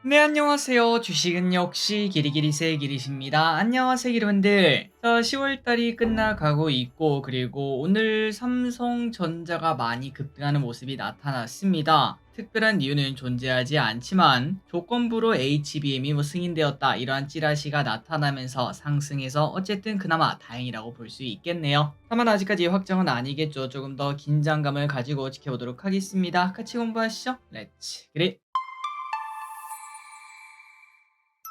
네, 안녕하세요. 주식은 역시 기리기리세 기리십니다. 안녕하세요, 여러분들. 자, 10월 달이 끝나가고 있고, 그리고 오늘 삼성전자가 많이 급등하는 모습이 나타났습니다. 특별한 이유는 존재하지 않지만 조건부로 HBM이 승인되었다 이러한 찌라시가 나타나면서 상승해서 어쨌든 그나마 다행이라고 볼 수 있겠네요. 다만 아직까지 확정은 아니겠죠. 조금 더 긴장감을 가지고 지켜보도록 하겠습니다. 같이 공부하시죠. 렛츠 기릿.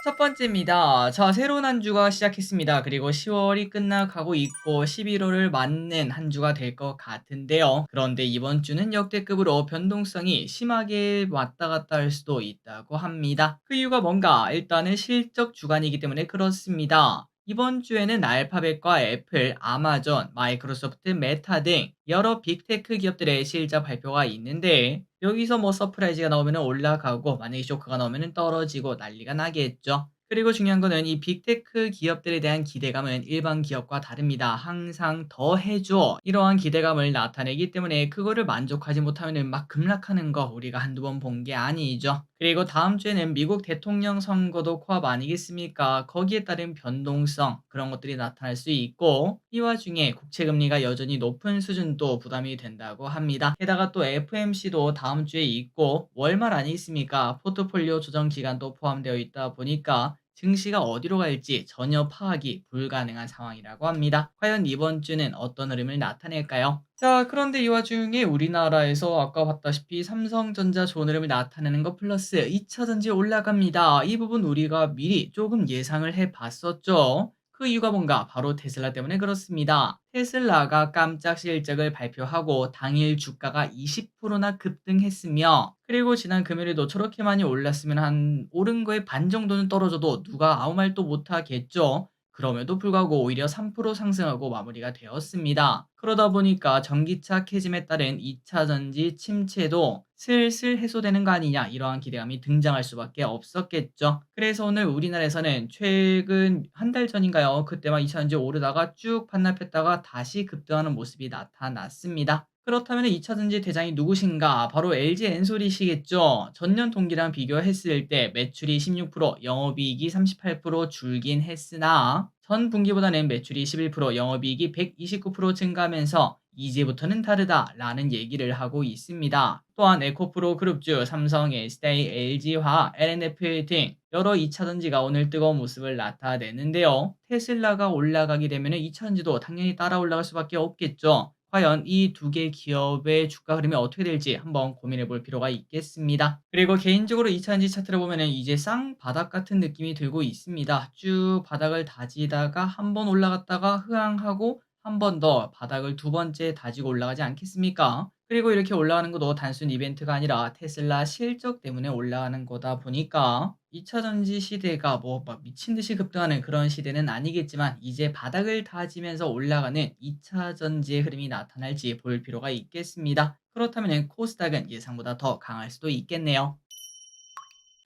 첫 번째입니다. 자, 새로운 한 주가 시작했습니다. 그리고 10월이 끝나가고 있고 11월을 맞는 한 주가 될 것 같은데요. 그런데 이번 주는 역대급으로 변동성이 심하게 왔다 갔다 할 수도 있다고 합니다. 그 이유가 뭔가? 일단은 실적 주간이기 때문에 그렇습니다. 이번 주에는 알파벳과 애플, 아마존, 마이크로소프트, 메타 등 여러 빅테크 기업들의 실적 발표가 있는데 여기서 뭐 서프라이즈가 나오면 올라가고 만약에 쇼크가 나오면 떨어지고 난리가 나겠죠. 그리고 중요한 거는 이 빅테크 기업들에 대한 기대감은 일반 기업과 다릅니다. 항상 더 해줘. 이러한 기대감을 나타내기 때문에 그거를 만족하지 못하면 막 급락하는 거 우리가 한두 번 본 게 아니죠. 그리고 다음 주에는 미국 대통령 선거도 코앞 아니겠습니까? 거기에 따른 변동성 그런 것들이 나타날 수 있고 이 와중에 국채 금리가 여전히 높은 수준도 부담이 된다고 합니다. 게다가 또 FMC도 다음 주에 있고 월말 아니겠습니까? 포트폴리오 조정 기간도 포함되어 있다 보니까 증시가 어디로 갈지 전혀 파악이 불가능한 상황이라고 합니다. 과연 이번 주는 어떤 흐름을 나타낼까요? 자, 그런데 이 와중에 우리나라에서 아까 봤다시피 삼성전자 좋은 흐름을 나타내는 것 플러스 2차전지 올라갑니다. 이 부분 우리가 미리 조금 예상을 해봤었죠. 그 이유가 뭔가? 바로 테슬라 때문에 그렇습니다. 테슬라가 깜짝 실적을 발표하고 당일 주가가 20%나 급등했으며 그리고 지난 금요일에도 저렇게 많이 올랐으면 한 오른 거의 반 정도는 떨어져도 누가 아무 말도 못하겠죠. 그럼에도 불구하고 오히려 3% 상승하고 마무리가 되었습니다. 그러다 보니까 전기차 캐즘에 따른 2차 전지 침체도 슬슬 해소되는 거 아니냐 이러한 기대감이 등장할 수밖에 없었겠죠. 그래서 오늘 우리나라에서는 최근 한 달 전인가요? 그때 막 2차 전지 오르다가 쭉 반납했다가 다시 급등하는 모습이 나타났습니다. 그렇다면 2차 전지 대장이 누구신가? 바로 LG 엔솔이시겠죠. 전년 동기랑 비교했을 때 매출이 16%, 영업이익이 38% 줄긴 했으나 전 분기보다는 매출이 11%, 영업이익이 129% 증가하면서 이제부터는 다르다라는 얘기를 하고 있습니다. 또한 에코프로 그룹주, 삼성, SDI, LG화, LNF 등 여러 2차 전지가 오늘 뜨거운 모습을 나타내는데요. 테슬라가 올라가게 되면 2차 전지도 당연히 따라 올라갈 수밖에 없겠죠. 과연 이 두 개 기업의 주가 흐름이 어떻게 될지 한번 고민해 볼 필요가 있겠습니다. 그리고 개인적으로 2차 전지 차트를 보면은 이제 쌍바닥 같은 느낌이 들고 있습니다. 쭉 바닥을 다지다가 한번 올라갔다가 흐항하고 한 번 더 바닥을 두 번째 다지고 올라가지 않겠습니까? 그리고 이렇게 올라가는 것도 단순 이벤트가 아니라 테슬라 실적 때문에 올라가는 거다 보니까 2차 전지 시대가 뭐 막 미친 듯이 급등하는 그런 시대는 아니겠지만 이제 바닥을 다지면서 올라가는 2차 전지의 흐름이 나타날지 볼 필요가 있겠습니다. 그렇다면 코스닥은 예상보다 더 강할 수도 있겠네요.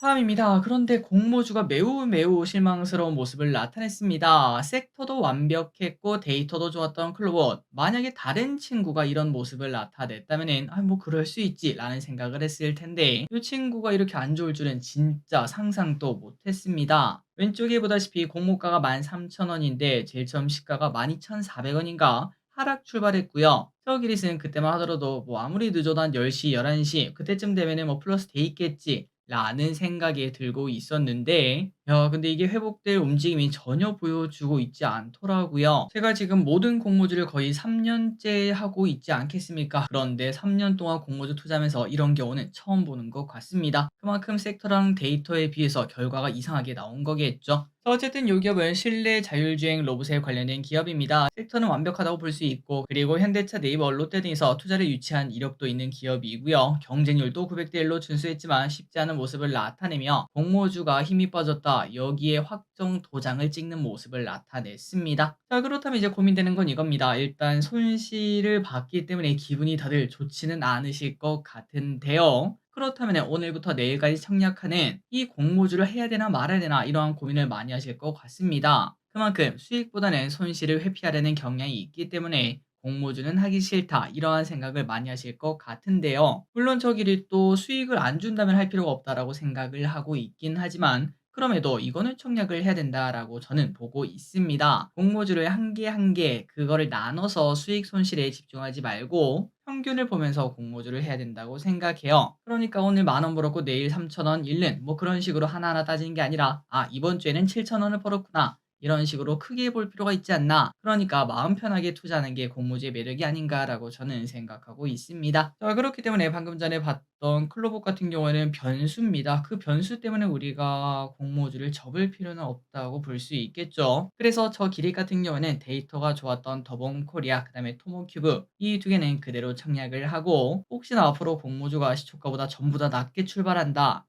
다음입니다. 그런데 공모주가 매우 실망스러운 모습을 나타냈습니다. 섹터도 완벽했고 데이터도 좋았던 클로버. 만약에 다른 친구가 이런 모습을 나타냈다면은 뭐 그럴 수 있지라는 생각을 했을 텐데 이 친구가 이렇게 안 좋을 줄은 진짜 상상도 못했습니다. 왼쪽에 보다시피 공모가가 13,000원인데 제일 처음 시가가 12,400원인가 하락 출발했고요. 저 기릿은 그때만 하더라도 뭐 아무리 늦어도 한 10시, 11시 그때쯤 되면은 뭐 플러스 돼 있겠지. 라는 생각이 들고 있었는데 야 근데 이게 회복될 움직임이 전혀 보여주고 있지 않더라고요. 제가 지금 모든 공모주를 거의 3 년째 하고 있지 않겠습니까? 그런데 3년 동안 공모주 투자하면서 이런 경우는 처음 보는 것 같습니다. 그만큼 섹터랑 데이터에 비해서 결과가 이상하게 나온 거겠죠. 자, 어쨌든 이 기업은 실내 자율주행 로봇에 관련된 기업입니다. 섹터는 완벽하다고 볼 수 있고 그리고 현대차, 네이버, 롯데 등에서 투자를 유치한 이력도 있는 기업이고요. 경쟁률도 900대 1로 준수했지만 쉽지 않은 모습을 나타내며 공모주가 힘이 빠졌다. 여기에 확정 도장을 찍는 모습을 나타냈습니다. 자, 그렇다면 이제 고민되는 건 이겁니다. 일단 손실을 봤기 때문에 기분이 다들 좋지는 않으실 것 같은데요. 그렇다면 오늘부터 내일까지 청약하는 이 공모주를 해야 되나 말아야 되나 이러한 고민을 많이 하실 것 같습니다. 그만큼 수익보다는 손실을 회피하려는 경향이 있기 때문에 공모주는 하기 싫다 이러한 생각을 많이 하실 것 같은데요. 물론 저 길이 또 수익을 안 준다면 할 필요가 없다라고 생각을 하고 있긴 하지만 그럼에도 이거는 청약을 해야 된다라고 저는 보고 있습니다. 공모주를 한 개 한 개 그거를 나눠서 수익 손실에 집중하지 말고 평균을 보면서 공모주를 해야 된다고 생각해요. 그러니까 오늘 10,000원 벌었고 내일 3,000원 잃는 뭐 그런 식으로 하나하나 따지는 게 아니라 아 이번 주에는 7,000원을 벌었구나. 이런 식으로 크게 볼 필요가 있지 않나. 그러니까 마음 편하게 투자하는 게 공모주의 매력이 아닌가라고 저는 생각하고 있습니다. 자, 그렇기 때문에 방금 전에 봤던 클로복 같은 경우에는 변수입니다. 그 변수 때문에 우리가 공모주를 접을 필요는 없다고 볼 수 있겠죠. 그래서 저 기릿 같은 경우에는 데이터가 좋았던 더범코리아, 그다음에 토모큐브 이 두 개는 그대로 청약을 하고 혹시나 앞으로 공모주가 시초가보다 전부 다 낮게 출발한다.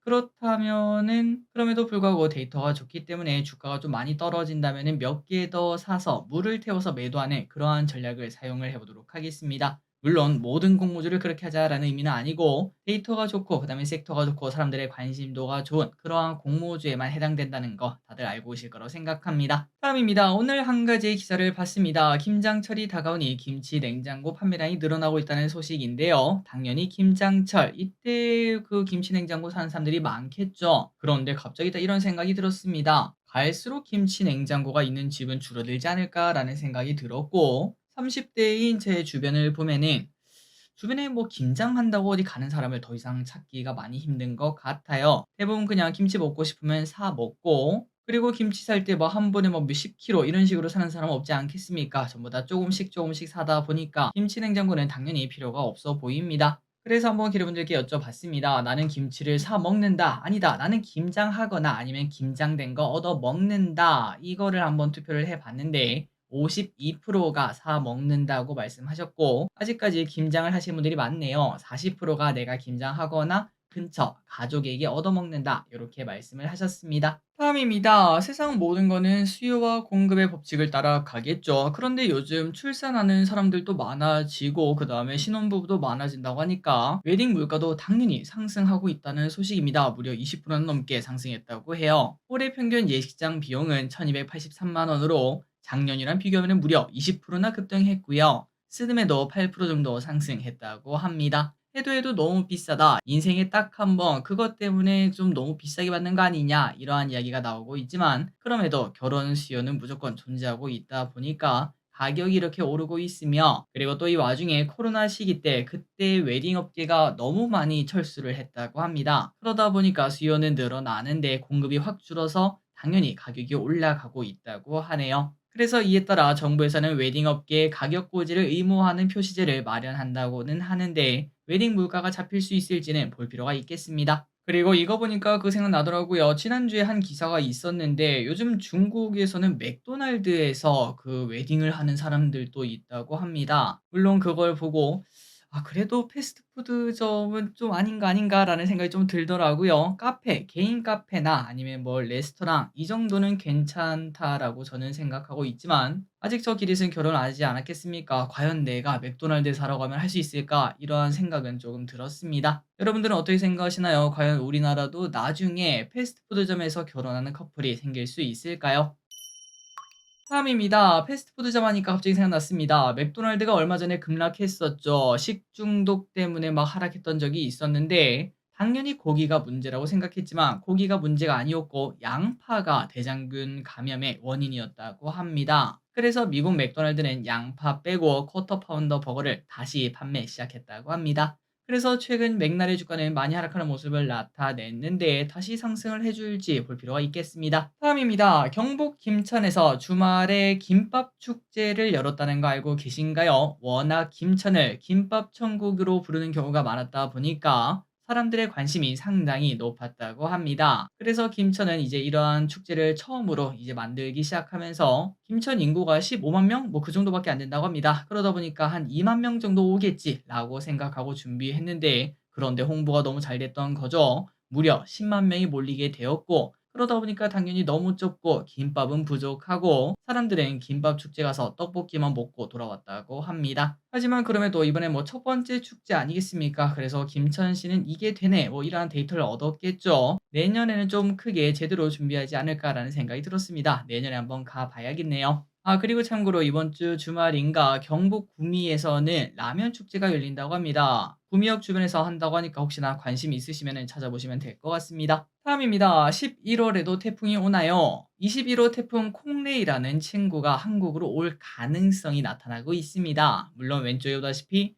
그렇다면은 그럼에도 불구하고 데이터가 좋기 때문에 주가가 좀 많이 떨어진다면은 몇 개 더 사서 물을 태워서 매도하는 그러한 전략을 사용을 해 보도록 하겠습니다. 물론 모든 공모주를 그렇게 하자라는 의미는 아니고 데이터가 좋고 그다음에 섹터가 좋고 사람들의 관심도가 좋은 그러한 공모주에만 해당된다는 거 다들 알고 계실 거라고 생각합니다. 다음입니다. 오늘 한 가지 기사를 봤습니다. 김장철이 다가오니 김치 냉장고 판매량이 늘어나고 있다는 소식인데요. 당연히 김장철 이때 그 김치 냉장고 사는 사람들이 많겠죠. 그런데 갑자기 또 이런 생각이 들었습니다. 갈수록 김치 냉장고가 있는 집은 줄어들지 않을까라는 생각이 들었고 30대인 제 주변을 보면은 주변에 뭐 김장한다고 어디 가는 사람을 더 이상 찾기가 많이 힘든 것 같아요. 대부분 그냥 김치 먹고 싶으면 사 먹고 그리고 김치 살 때 뭐 한 번에 뭐 몇십 킬로 이런 식으로 사는 사람 없지 않겠습니까? 전부 다 조금씩 조금씩 사다 보니까 김치 냉장고는 당연히 필요가 없어 보입니다. 그래서 한번 기르분들께 여쭤봤습니다. 나는 김치를 사 먹는다. 아니다. 나는 김장하거나 아니면 김장된 거 얻어 먹는다. 이거를 한번 투표를 해 봤는데 52%가 사 먹는다고 말씀하셨고 아직까지 김장을 하시는 분들이 많네요. 40%가 내가 김장하거나 근처 가족에게 얻어먹는다 이렇게 말씀을 하셨습니다. 다음입니다. 세상 모든 거는 수요와 공급의 법칙을 따라 가겠죠. 그런데 요즘 출산하는 사람들도 많아지고 그 다음에 신혼부부도 많아진다고 하니까 웨딩 물가도 당연히 상승하고 있다는 소식입니다. 무려 20%는 넘게 상승했다고 해요. 올해 평균 예식장 비용은 1283만 원으로 작년이랑 비교하면 무려 20%나 급등했고요. 스드메도 8% 정도 상승했다고 합니다. 해도 너무 비싸다. 인생에 딱 한 번 그것 때문에 좀 너무 비싸게 받는 거 아니냐 이러한 이야기가 나오고 있지만 그럼에도 결혼 수요는 무조건 존재하고 있다 보니까 가격이 이렇게 오르고 있으며 그리고 또 이 와중에 코로나 시기 때 그때 웨딩 업계가 너무 많이 철수를 했다고 합니다. 그러다 보니까 수요는 늘어나는데 공급이 확 줄어서 당연히 가격이 올라가고 있다고 하네요. 그래서 이에 따라 정부에서는 웨딩 업계에 가격 고지를 의무화하는 표시제를 마련한다고는 하는데 웨딩 물가가 잡힐 수 있을지는 볼 필요가 있겠습니다. 그리고 이거 보니까 그 생각나더라고요. 지난주에 한 기사가 있었는데 요즘 중국에서는 맥도날드에서 그 웨딩을 하는 사람들도 있다고 합니다. 물론 그걸 보고 아 그래도 패스트푸드점은 좀 아닌가.'라는 생각이 좀 들더라고요. 카페, 개인 카페나 아니면 뭐 레스토랑 이 정도는 괜찮다라고 저는 생각하고 있지만 아직 저 기릿은 결혼 하지 않았겠습니까? '과연 내가 맥도날드 사러 가면 할 수 있을까?' 이러한 생각은 조금 들었습니다. 여러분들은 어떻게 생각하시나요? 과연 우리나라도 나중에 패스트푸드점에서 결혼하는 커플이 생길 수 있을까요? 다음입니다. 패스트푸드점 하니까 갑자기 생각났습니다. 맥도날드가 얼마 전에 급락했었죠. 식중독 때문에 막 하락했던 적이 있었는데 당연히 고기가 문제라고 생각했지만 고기가 문제가 아니었고 양파가 대장균 감염의 원인이었다고 합니다. 그래서 미국 맥도날드는 양파 빼고 쿼터 파운더 버거를 다시 판매 시작했다고 합니다. 그래서 최근 맥날의 주가는 많이 하락하는 모습을 나타냈는데 다시 상승을 해줄지 볼 필요가 있겠습니다. 다음입니다. 경북 김천에서 주말에 김밥 축제를 열었다는 거 알고 계신가요? 워낙 김천을 김밥 천국으로 부르는 경우가 많았다 보니까 사람들의 관심이 상당히 높았다고 합니다. 그래서 김천은 이제 이러한 축제를 처음으로 이제 만들기 시작하면서 김천 인구가 15만 명? 뭐 그 정도밖에 안 된다고 합니다. 그러다 보니까 한 2만 명 정도 오겠지라고 생각하고 준비했는데 그런데 홍보가 너무 잘 됐던 거죠. 무려 10만 명이 몰리게 되었고 그러다 보니까 당연히 너무 좁고 김밥은 부족하고 사람들은 김밥 축제 가서 떡볶이만 먹고 돌아왔다고 합니다. 하지만 그럼에도 이번에 뭐 첫 번째 축제 아니겠습니까? 그래서 김천시는 이게 되네 뭐 이러한 데이터를 얻었겠죠. 내년에는 좀 크게 제대로 준비하지 않을까라는 생각이 들었습니다. 내년에 한번 가봐야겠네요. 그리고 참고로 이번 주 주말인가 경북 구미에서는 라면 축제가 열린다고 합니다. 구미역 주변에서 한다고 하니까 혹시나 관심 있으시면 찾아보시면 될 것 같습니다. 다음입니다. 11월에도 태풍이 오나요? 21호 태풍 콩레이라는 친구가 한국으로 올 가능성이 나타나고 있습니다. 물론 왼쪽에 보다시피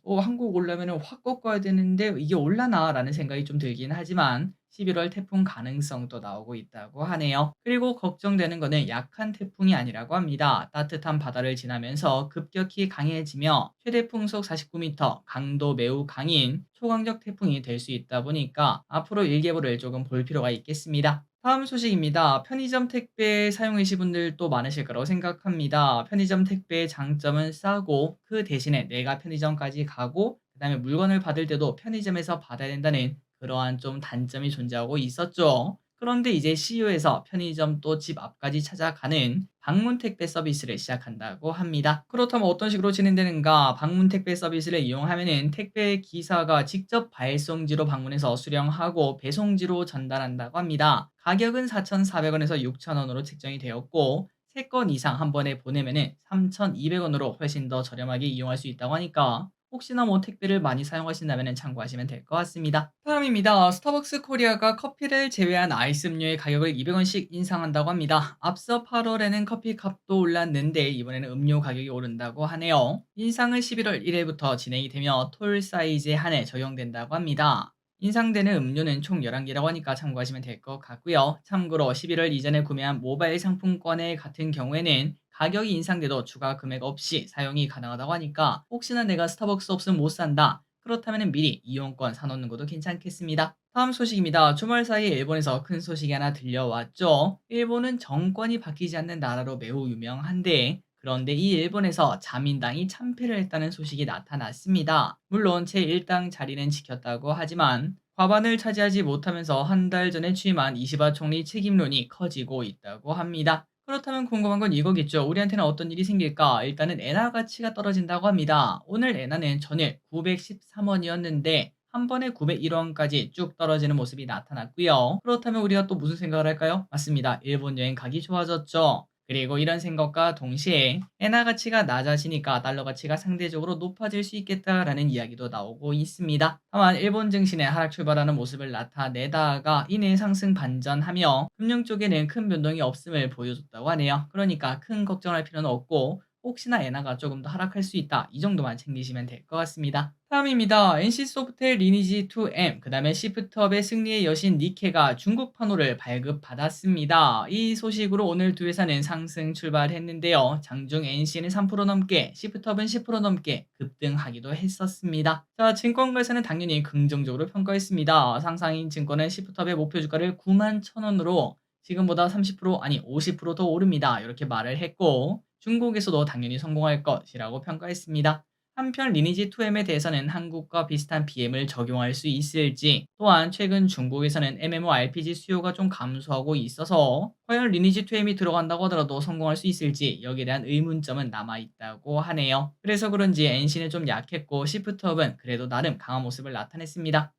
한국 오려면 확 꺾어야 되는데 이게 올라나? 라는 생각이 좀 들긴 하지만 11월 태풍 가능성도 나오고 있다고 하네요. 그리고 걱정되는 거는 약한 태풍이 아니라고 합니다. 따뜻한 바다를 지나면서 급격히 강해지며 최대 풍속 49m, 강도 매우 강인 초강력 태풍이 될 수 있다 보니까 앞으로 일개보를 조금 볼 필요가 있겠습니다. 다음 소식입니다. 편의점 택배 사용하시는 분들도 많으실 거라고 생각합니다. 편의점 택배의 장점은 싸고 그 대신에 내가 편의점까지 가고 그다음에 물건을 받을 때도 편의점에서 받아야 된다는 그러한 좀 단점이 존재하고 있었죠. 그런데 이제 CU에서 편의점 또 집 앞까지 찾아가는 방문 택배 서비스를 시작한다고 합니다. 그렇다면 어떤 식으로 진행되는가? 방문 택배 서비스를 이용하면은 택배 기사가 직접 발송지로 방문해서 수령하고 배송지로 전달한다고 합니다. 가격은 4,400원에서 6,000원으로 책정이 되었고 3건 이상 한 번에 보내면은 3,200원으로 훨씬 더 저렴하게 이용할 수 있다고 하니까 혹시나 택배를 많이 사용하신다면 참고하시면 될 것 같습니다. 다음입니다. 스타벅스 코리아가 커피를 제외한 아이스 음료의 가격을 200원씩 인상한다고 합니다. 앞서 8월에는 커피 값도 올랐는데 이번에는 음료 가격이 오른다고 하네요. 인상은 11월 1일부터 진행이 되며 톨 사이즈에 한해 적용된다고 합니다. 인상되는 음료는 총 11개라고 하니까 참고하시면 될 것 같고요. 참고로 11월 이전에 구매한 모바일 상품권의 같은 경우에는 가격이 인상돼도 추가 금액 없이 사용이 가능하다고 하니까 혹시나 내가 스타벅스 없으면 못 산다. 그렇다면 미리 이용권 사놓는 것도 괜찮겠습니다. 다음 소식입니다. 주말 사이에 일본에서 큰 소식이 하나 들려왔죠. 일본은 정권이 바뀌지 않는 나라로 매우 유명한데 그런데 이 일본에서 자민당이 참패를 했다는 소식이 나타났습니다. 물론 제1당 자리는 지켰다고 하지만 과반을 차지하지 못하면서 한 달 전에 취임한 이시바 총리 책임론이 커지고 있다고 합니다. 그렇다면 궁금한 건 이거겠죠. 우리한테는 어떤 일이 생길까? 일단은 엔화 가치가 떨어진다고 합니다. 오늘 엔화는 전일 913원이었는데 한 번에 901원까지 쭉 떨어지는 모습이 나타났고요. 그렇다면 우리가 또 무슨 생각을 할까요? 맞습니다. 일본 여행 가기 좋아졌죠. 그리고 이런 생각과 동시에 엔화 가치가 낮아지니까 달러 가치가 상대적으로 높아질 수 있겠다라는 이야기도 나오고 있습니다. 다만 일본 증시는 하락 출발하는 모습을 나타내다가 이내 상승 반전하며 금융 쪽에는 큰 변동이 없음을 보여줬다고 하네요. 그러니까 큰 걱정할 필요는 없고 혹시나 엔화가 조금 더 하락할 수 있다. 이 정도만 챙기시면 될 것 같습니다. 다음입니다. NC소프트의 리니지 2M, 그 다음에 시프트업의 승리의 여신 니케가 중국 판호를 발급받았습니다. 이 소식으로 오늘 두 회사는 상승 출발했는데요. 장중 NC는 3% 넘게, 시프트업은 10% 넘게 급등하기도 했었습니다. 자, 증권가에서는 당연히 긍정적으로 평가했습니다. 상상인 증권은 시프트업의 목표 주가를 91,000원으로 지금보다 30% 아니 50%더 오릅니다. 이렇게 말을 했고 중국에서도 당연히 성공할 것이라고 평가했습니다. 한편 리니지2M에 대해서는 한국과 비슷한 BM을 적용할 수 있을지 또한 최근 중국에서는 MMORPG 수요가 좀 감소하고 있어서 과연 리니지2M이 들어간다고 하더라도 성공할 수 있을지 여기에 대한 의문점은 남아있다고 하네요. 그래서 그런지 NC는 좀 약했고 시프트업은 그래도 나름 강한 모습을 나타냈습니다.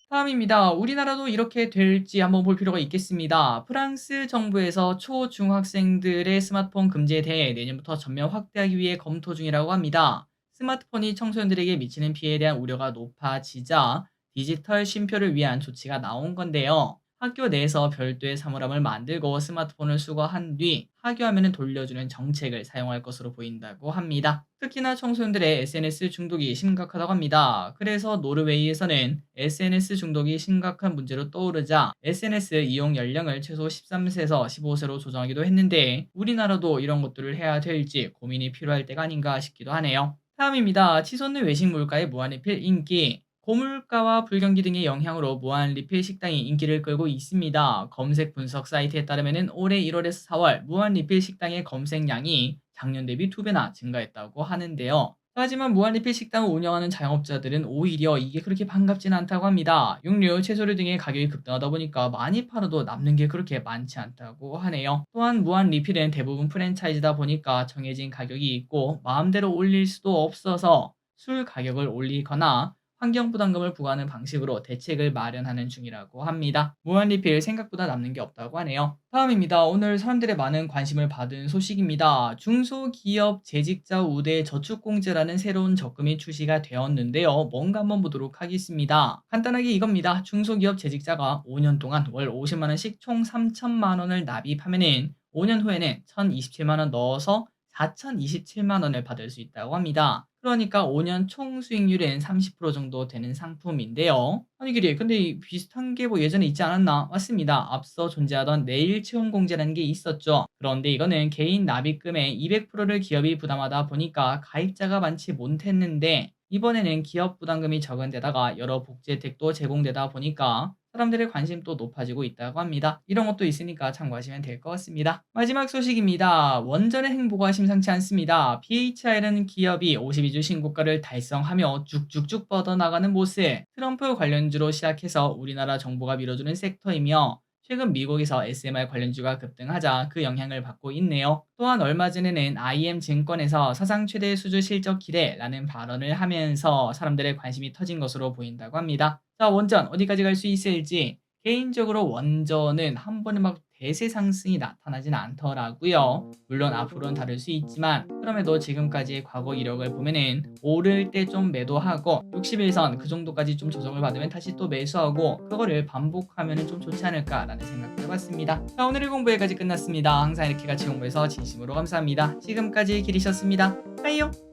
다음입니다. 우리나라도 이렇게 될지 한번 볼 필요가 있겠습니다. 프랑스 정부에서 초, 중학생들의 스마트폰 금지에 대해 내년부터 전면 확대하기 위해 검토 중이라고 합니다. 스마트폰이 청소년들에게 미치는 피해에 대한 우려가 높아지자 디지털 쉼표를 위한 조치가 나온 건데요. 학교 내에서 별도의 사물함을 만들고 스마트폰을 수거한 뒤 하교하면 돌려주는 정책을 사용할 것으로 보인다고 합니다. 특히나 청소년들의 SNS 중독이 심각하다고 합니다. 그래서 노르웨이에서는 SNS 중독이 심각한 문제로 떠오르자 SNS 이용 연령을 최소 13세에서 15세로 조정하기도 했는데 우리나라도 이런 것들을 해야 될지 고민이 필요할 때가 아닌가 싶기도 하네요. 다음입니다. 치솟는 외식 물가의 무한리필 인기. 고물가와 불경기 등의 영향으로 무한리필 식당이 인기를 끌고 있습니다. 검색 분석 사이트에 따르면 올해 1월에서 4월 무한리필 식당의 검색량이 작년 대비 2배나 증가했다고 하는데요. 하지만 무한리필 식당을 운영하는 자영업자들은 오히려 이게 그렇게 반갑지는 않다고 합니다. 육류, 채소류 등의 가격이 급등하다 보니까 많이 팔아도 남는 게 그렇게 많지 않다고 하네요. 또한 무한리필은 대부분 프랜차이즈다 보니까 정해진 가격이 있고 마음대로 올릴 수도 없어서 술 가격을 올리거나 환경 부담금을 부과하는 방식으로 대책을 마련하는 중이라고 합니다. 무한리필 생각보다 남는 게 없다고 하네요. 다음입니다. 오늘 사람들의 많은 관심을 받은 소식입니다. 중소기업 재직자 우대 저축공제라는 새로운 적금이 출시가 되었는데요. 뭔가 한번 보도록 하겠습니다. 간단하게 이겁니다. 중소기업 재직자가 5년 동안 월 50만 원씩 총 3천만 원을 납입하면은 5년 후에는 1,027만 원 넣어서 4,027만 원을 받을 수 있다고 합니다. 그러니까 5년 총 수익률은 30% 정도 되는 상품인데요. 아니 그래 근데 이 비슷한 게 뭐 예전에 있지 않았나? 맞습니다. 앞서 존재하던 내일 채용 공제라는 게 있었죠. 그런데 이거는 개인 납입금의 200%를 기업이 부담하다 보니까 가입자가 많지 못했는데 이번에는 기업 부담금이 적은 데다가 여러 복지 혜택도 제공되다 보니까 사람들의 관심도 높아지고 있다고 합니다. 이런 것도 있으니까 참고하시면 될 것 같습니다. 마지막 소식입니다. 원전의 행보가 심상치 않습니다. BHI라는 기업이 52주 신고가를 달성하며 쭉쭉쭉 뻗어나가는 모습. 트럼프 관련주로 시작해서 우리나라 정부가 밀어주는 섹터이며 최근 미국에서 SMR 관련주가 급등하자 그 영향을 받고 있네요. 또한 얼마 전에는 IM증권에서 사상 최대 수주 실적 기대라는 발언을 하면서 사람들의 관심이 터진 것으로 보인다고 합니다. 자, 원전 어디까지 갈 수 있을지 개인적으로 원전은 한 번에 막 대세 상승이 나타나진 않더라고요. 물론 앞으로는 다를 수 있지만 그럼에도 지금까지의 과거 이력을 보면은 오를 때 좀 매도하고 61선 그 정도까지 좀 조정을 받으면 다시 또 매수하고 그거를 반복하면은 좀 좋지 않을까라는 생각도 해봤습니다. 자, 오늘의 공부 여기까지 끝났습니다. 항상 이렇게 같이 공부해서 진심으로 감사합니다. 지금까지 길이셨습니다. 빠이요.